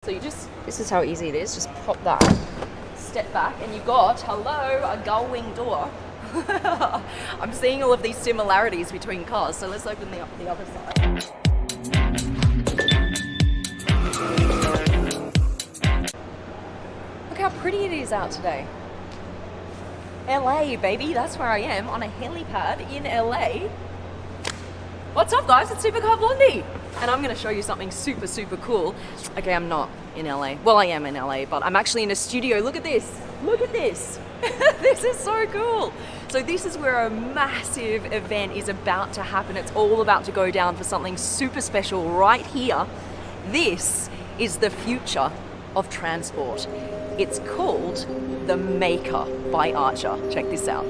So this is how easy it is. Just pop that, step back, and you got, hello, a gull wing door. I'm seeing all of these similarities between cars, so let's open the other side. Look how pretty it is out today. LA, baby, that's where I am, on a helipad in LA. What's up, guys? It's Supercar Blondie, and I'm going to show you something super, super cool. Okay, I'm not in LA. Well, I am in LA, but I'm actually in a studio. Look at this. Look at this. This is so cool. So this is where a massive event is about to happen. It's all about to go down for something super special right here. This is the future of transport. It's called The Maker by Archer. Check this out.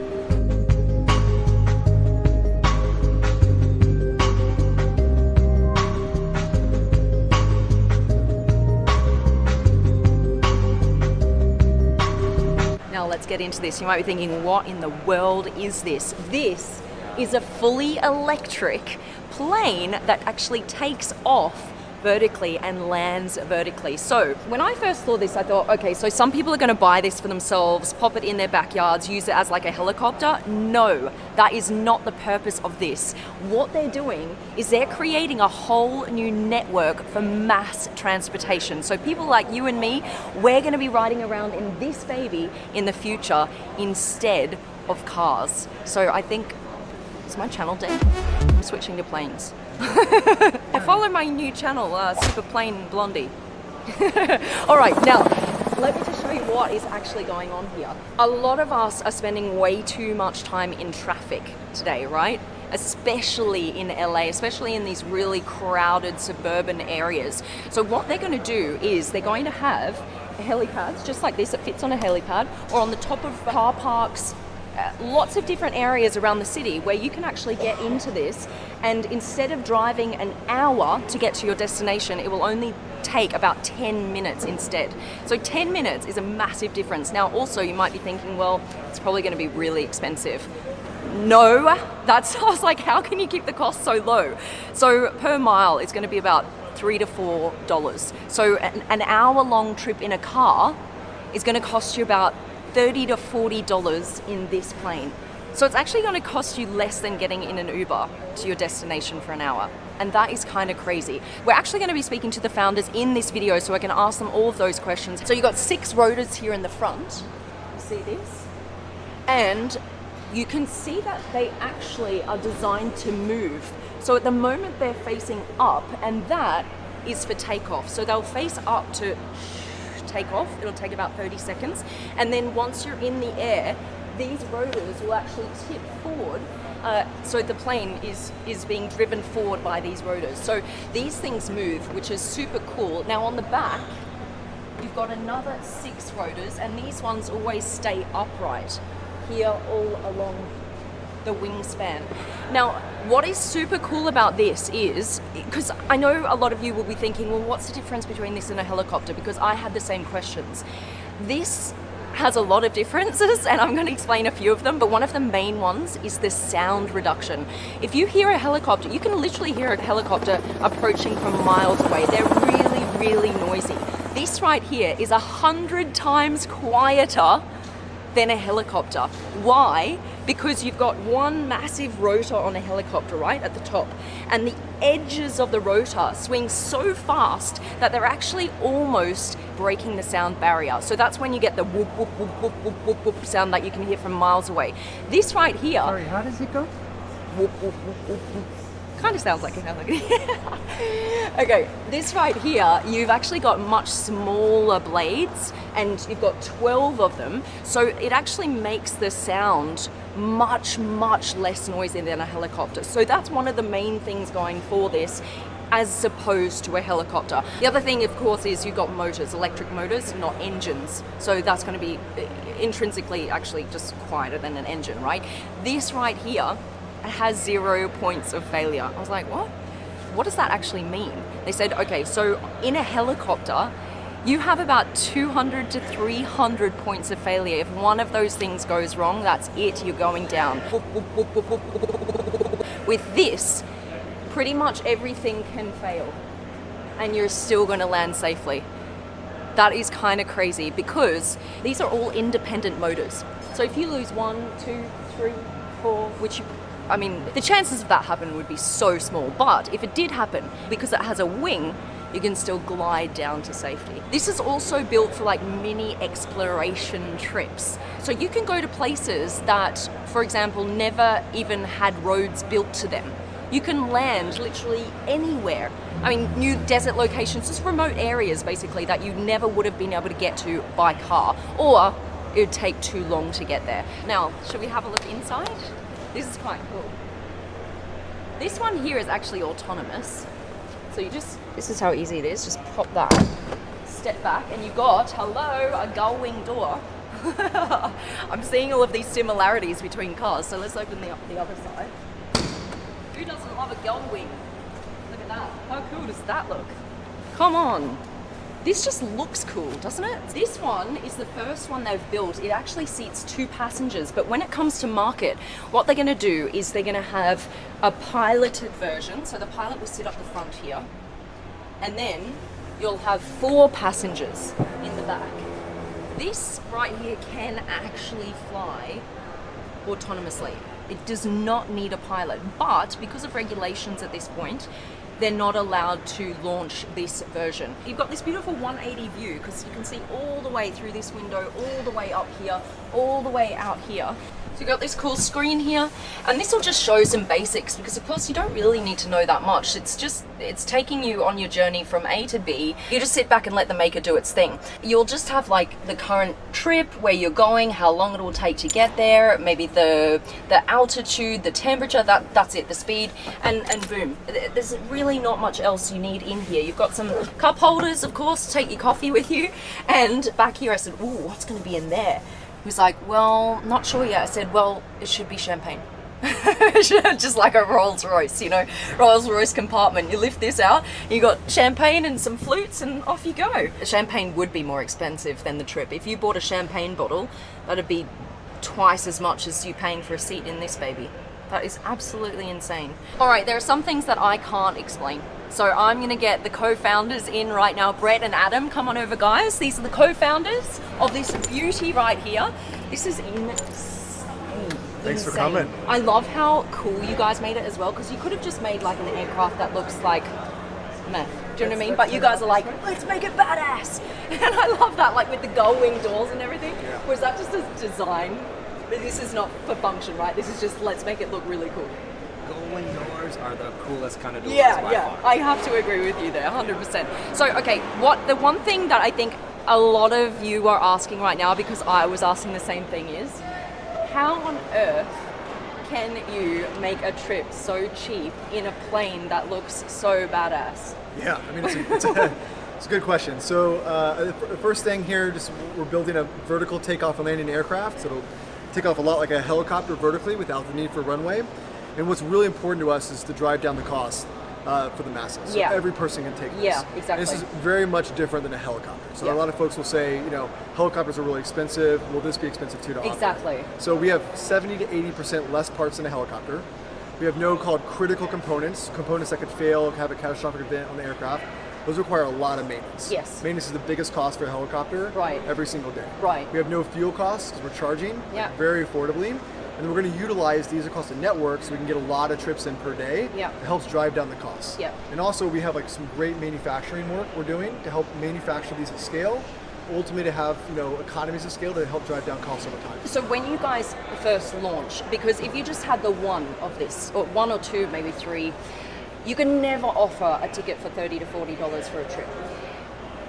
Now let's get into this. You might be thinking, what in the world is this? This is a fully electric plane that actually takes off vertically and lands vertically. So when I first saw this, I thought, okay, so some people are going to buy this for themselves, pop it in their backyards, use it as like a helicopter. No, that is not the purpose of this. What they're doing is they're creating a whole new network for mass transportation. So people like you and me, we're going to be riding around in this baby in the future instead of cars. So I think, is my channel dead? I'm switching to planes. I follow my new channel, Super Plane Blondie. All right, now let me just show you what is actually going on here. A lot of us are spending way too much time in traffic today, right? Especially in LA, especially in these really crowded suburban areas. So what they're going to do is they're going to have helipads just like this. It fits on a helipad or on the top of car parks. Lots of different areas around the city where you can actually get into this, and instead of driving an hour to get to your destination, it will only take about 10 minutes instead. So 10 minutes is a massive difference. Now also you might be thinking, well, it's probably going to be really expensive. No, I was like, how can you keep the cost so low? So per mile it's going to be about $3 to $4. So an hour-long trip in a car is going to cost you about $30 to $40 in this plane. So it's actually going to cost you less than getting in an Uber to your destination for an hour. And that is kind of crazy. We're actually going to be speaking to the founders in this video so I can ask them all of those questions. So you've got 6 rotors here in the front. You see this? And you can see that they actually are designed to move. So at the moment they're facing up, and that is for takeoff. So they'll face up to take off. It'll take about 30 seconds. And then once you're in the air, these rotors will actually tip forward. So the plane is being driven forward by these rotors. So these things move, which is super cool. Now on the back, you've got another 6 rotors, and these ones always stay upright here all along the wingspan. Now, what is super cool about this is, because I know a lot of you will be thinking, well, what's the difference between this and a helicopter? Because I had the same questions. This has a lot of differences, and I'm going to explain a few of them, but one of the main ones is the sound reduction. If you hear a helicopter, you can literally hear a helicopter approaching from miles away. They're really, really noisy. This right here is 100 times quieter than a helicopter. Why? Because you've got one massive rotor on a helicopter right at the top, and the edges of the rotor swing so fast that they're actually almost breaking the sound barrier. So that's when you get the whoop, whoop, whoop, whoop, whoop, whoop, whoop sound that you can hear from miles away. This right here... Sorry, how does it go? Whoop, whoop, whoop, whoop, whoop. Kind of sounds like a helicopter. Okay, this right here, you've actually got much smaller blades, and you've got 12 of them, so it actually makes the sound much, much less noisy than a helicopter. So that's one of the main things going for this, as opposed to a helicopter. The other thing, of course, is you've got motors, electric motors, not engines. So that's going to be intrinsically actually just quieter than an engine, right? This right here, it has 0 points of failure. I was like, what? What does that actually mean? They said, okay, so in a helicopter, you have about 200 to 300 points of failure. If one of those things goes wrong, that's it, you're going down. With this, pretty much everything can fail, and you're still going to land safely. That is kind of crazy because these are all independent motors. So if you lose 1, 2, 3, 4, I mean, the chances of that happening would be so small. But if it did happen, because it has a wing, you can still glide down to safety. This is also built for like mini exploration trips. So you can go to places that, for example, never even had roads built to them. You can land literally anywhere. I mean, new desert locations, just remote areas basically that you never would have been able to get to by car, or it would take too long to get there. Now, should we have a look inside? This is quite cool. This one here is actually autonomous. So this is how easy it is. Just pop that, step back, and you got, hello, a gull wing door. I'm seeing all of these similarities between cars. So let's open the other side. Who doesn't love a gull wing? Look at that. How cool does that look? Come on. This just looks cool, doesn't it? This one is the first one they've built. It actually seats 2 passengers, but when it comes to market, what they're gonna do is they're gonna have a piloted version. So the pilot will sit up the front here, and then you'll have 4 passengers in the back. This right here can actually fly autonomously. It does not need a pilot, but because of regulations at this point, they're not allowed to launch this version. You've got this beautiful 180 view because you can see all the way through this window, all the way up here, all the way out here. So you've got this cool screen here, and this will just show some basics because of course you don't really need to know that much. It's taking you on your journey from A to B. You just sit back and let the maker do its thing. You'll just have like the current trip, where you're going, how long it will take to get there, maybe the altitude, the temperature, that's it, the speed, and boom. There's really not much else you need in here. You've got some cup holders, of course, to take your coffee with you. And back here I said, ooh, what's gonna be in there? He was like, well, not sure yet. I said, well, it should be champagne. Just like a Rolls Royce, you know, Rolls Royce compartment. You lift this out, you got champagne and some flutes, and off you go. Champagne would be more expensive than the trip. If you bought a champagne bottle, that'd be twice as much as you paying for a seat in this baby. That is absolutely insane. All right, there are some things that I can't explain. So I'm gonna get the co-founders in right now. Brett and Adam, come on over, guys. These are the co-founders of this beauty right here. This is insane. Thanks for coming. I love how cool you guys made it as well, because you could have just made like an aircraft that looks like meh. Do you know what I mean? But you guys are like, let's make it badass. And I love that, like with the gull wing doors and everything. Yeah. Was that just a design? This is not for function, right? This is just, let's make it look really cool. Gull-wing doors are the coolest kind of doors. Yeah. I have to agree with you there, 100%. So, okay, the one thing that I think a lot of you are asking right now, because I was asking the same thing, is how on earth can you make a trip so cheap in a plane that looks so badass? Yeah, I mean, it's a good question. So, the first thing here, we're building a vertical takeoff and landing aircraft, so it'll take off a lot like a helicopter vertically without the need for runway. And what's really important to us is to drive down the cost for the masses. So every person can take this. Yeah, exactly. And this is very much different than a helicopter. So a lot of folks will say, you know, helicopters are really expensive. Will this be expensive too to operate? Exactly. So we have 70 to 80% less parts than a helicopter. We have no called critical components that could fail, have a catastrophic event on the aircraft. Those require a lot of maintenance. Yes. Maintenance is the biggest cost for a helicopter every single day. Right. We have no fuel costs because we're charging very affordably. And then we're going to utilize these across the network so we can get a lot of trips in per day. Yeah. It helps drive down the costs. Yeah. And also we have like some great manufacturing work we're doing to help manufacture these at scale. Ultimately to have, you know, economies of scale to help drive down costs over time. So when you guys first launch, because if you just had the one of this, or 1 or 2, maybe 3, you can never offer a ticket for $30 to $40 for a trip.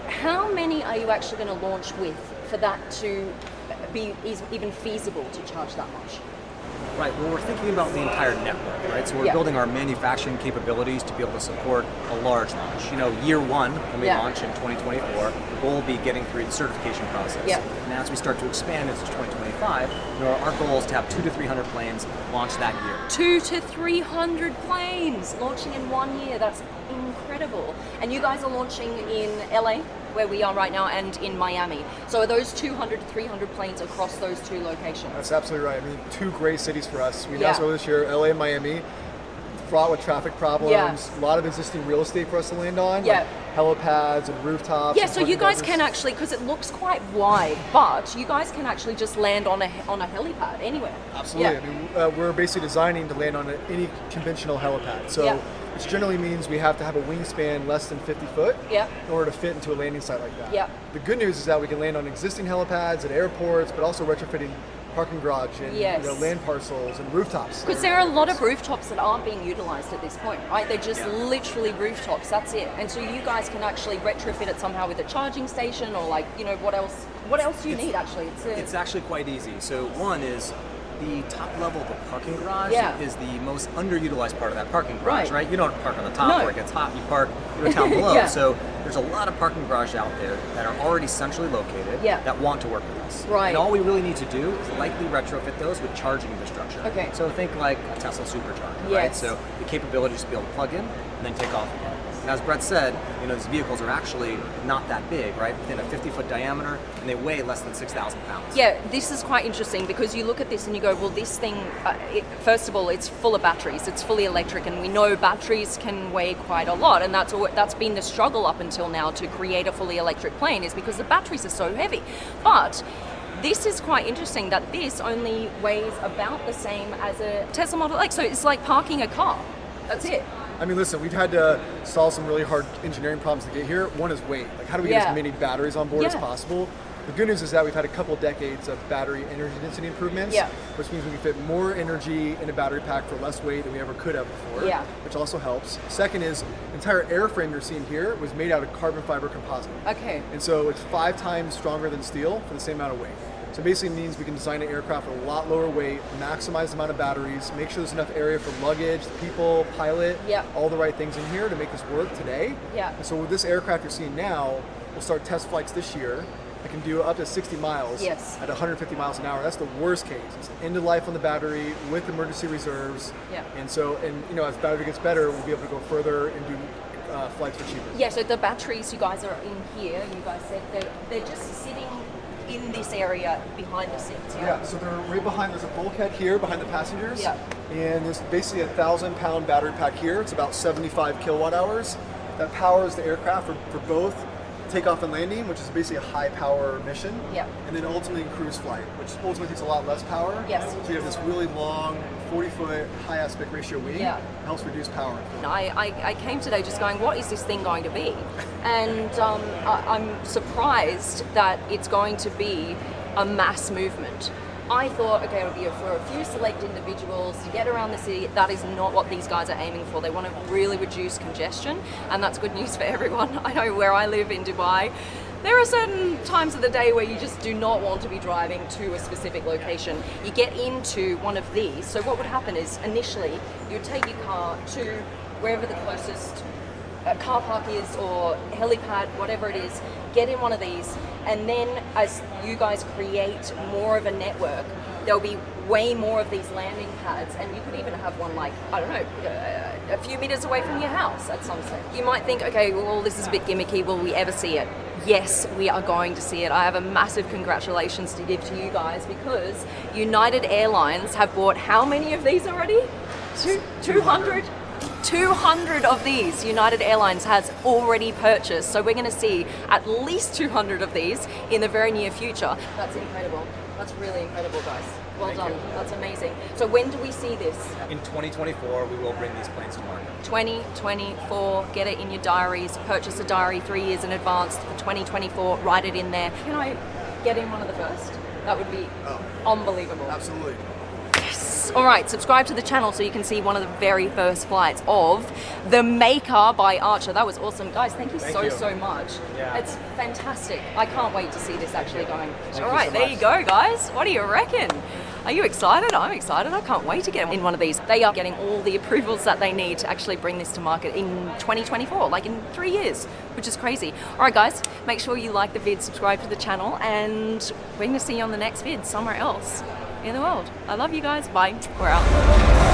How many are you actually going to launch with for that to be even feasible to charge that much? Right, well, we're thinking about the entire network, right? So we're building our manufacturing capabilities to be able to support a large launch. You know, year one, when we launch in 2024, the goal will be getting through the certification process. And as we start to expand into 2025, you know, our goal is to have 200 to 300 planes launch that year. 200 to 300 planes launching in 1 year. That's incredible. And you guys are launching in LA, where we are right now, and in Miami. So are those 200 to 300 planes across those 2 locations? That's absolutely right. I mean, 2 great cities for us. We announced earlier this year, LA and Miami, fraught with traffic problems, a lot of existing real estate for us to land on. Like, helipads and rooftops. Yeah, so you guys can actually, because it looks quite wide, but you guys can actually just land on a helipad anywhere. Absolutely. Yeah. I mean, we're basically designing to land on any conventional helipad. So which generally means we have to have a wingspan less than 50 foot in order to fit into a landing site like that. The good news is that we can land on existing helipads at airports, but also retrofitting parking garage and land parcels and rooftops. Because there are a lot of rooftops that aren't being utilized at this point, right? They're just literally rooftops, that's it. And so you guys can actually retrofit it somehow with a charging station or like, you know, what else do you need actually? It's actually quite easy. So one is the top level of the parking garage is the most underutilized part of that parking garage, right? You don't park on the top where it gets hot, you park down below. So there's a lot of parking garages out there that are already centrally located that want to work with us. And all we really need to do is likely retrofit those with charging infrastructure. So think like a Tesla supercharger, right? So the capability to be able to plug in and then take off again. And as Brett said, you know, these vehicles are actually not that big, right? Within a 50-foot diameter, and they weigh less than 6,000 pounds. Yeah, this is quite interesting because you look at this and you go, well, this thing, first of all, it's full of batteries. It's fully electric, and we know batteries can weigh quite a lot, and that's been the struggle up until now to create a fully electric plane is because the batteries are so heavy. But this is quite interesting that this only weighs about the same as a Tesla Model X. So it's like parking a car. That's it. I mean, listen, we've had to solve some really hard engineering problems to get here. One is weight. Like, how do we get as many batteries on board as possible? The good news is that we've had a couple decades of battery energy density improvements, which means we can fit more energy in a battery pack for less weight than we ever could have before, which also helps. Second is, the entire airframe you're seeing here was made out of carbon fiber composite. And so it's 5 times stronger than steel for the same amount of weight. So basically means we can design an aircraft with a lot lower weight, maximize the amount of batteries, make sure there's enough area for luggage, people, pilot, all the right things in here to make this work today. And so with this aircraft you're seeing now, we'll start test flights this year. It can do up to 60 miles at 150 miles an hour. That's the worst case. It's end of life on the battery with emergency reserves. And so, you know, as battery gets better, we'll be able to go further and do flights for cheaper. Yeah, so the batteries you guys are in here, you guys said they're just sitting in this area behind the seats. Yeah, so they're right behind, there's a bulkhead here behind the passengers. And there's basically a 1,000-pound battery pack here. It's about 75 kilowatt hours. That powers the aircraft for both takeoff and landing, which is basically a high power mission. And then ultimately cruise flight, which ultimately takes a lot less power. So you have this really long 40-foot high aspect ratio wing. It helps reduce power. I came today just going, what is this thing going to be? And I'm surprised that it's going to be a mass movement. I thought, okay, it'll be for a few select individuals to get around the city. That is not what these guys are aiming for. They want to really reduce congestion, and that's good news for everyone. I know where I live in Dubai, there are certain times of the day where you just do not want to be driving to a specific location. You get into one of these. So what would happen is initially you would take your car to wherever the closest car park is or helipad, whatever it is, get in one of these, and then as you guys create more of a network, there'll be way more of these landing pads, and you could even have one like, I don't know, a few meters away from your house at sunset. You might think, okay, well, this is a bit gimmicky, will we ever see it? Yes, we are going to see it. I have a massive congratulations to give to you guys because United Airlines have bought how many of these already? 200? 200 of these United Airlines has already purchased, so we're going to see at least 200 of these in the very near future. That's incredible. That's really incredible, guys. Well done. That's amazing. So when do we see this? In 2024, we will bring these planes to market. 2024, get it in your diaries. Purchase a diary 3 years in advance for 2024. Write it in there. Can I get in one of the first? That would be unbelievable. Absolutely. All right, subscribe to the channel so you can see one of the very first flights of the Maker by Archer. That was awesome. Guys, thank you so much. It's fantastic. I can't wait to see this actually going. All right, there you go, guys. What do you reckon? Are you excited? I'm excited. I can't wait to get in one of these. They are getting all the approvals that they need to actually bring this to market in 2024, like in 3 years, which is crazy. All right, guys, make sure you like the vid, subscribe to the channel, and we're going to see you on the next vid somewhere else in the world. I love you guys. Bye. We're out.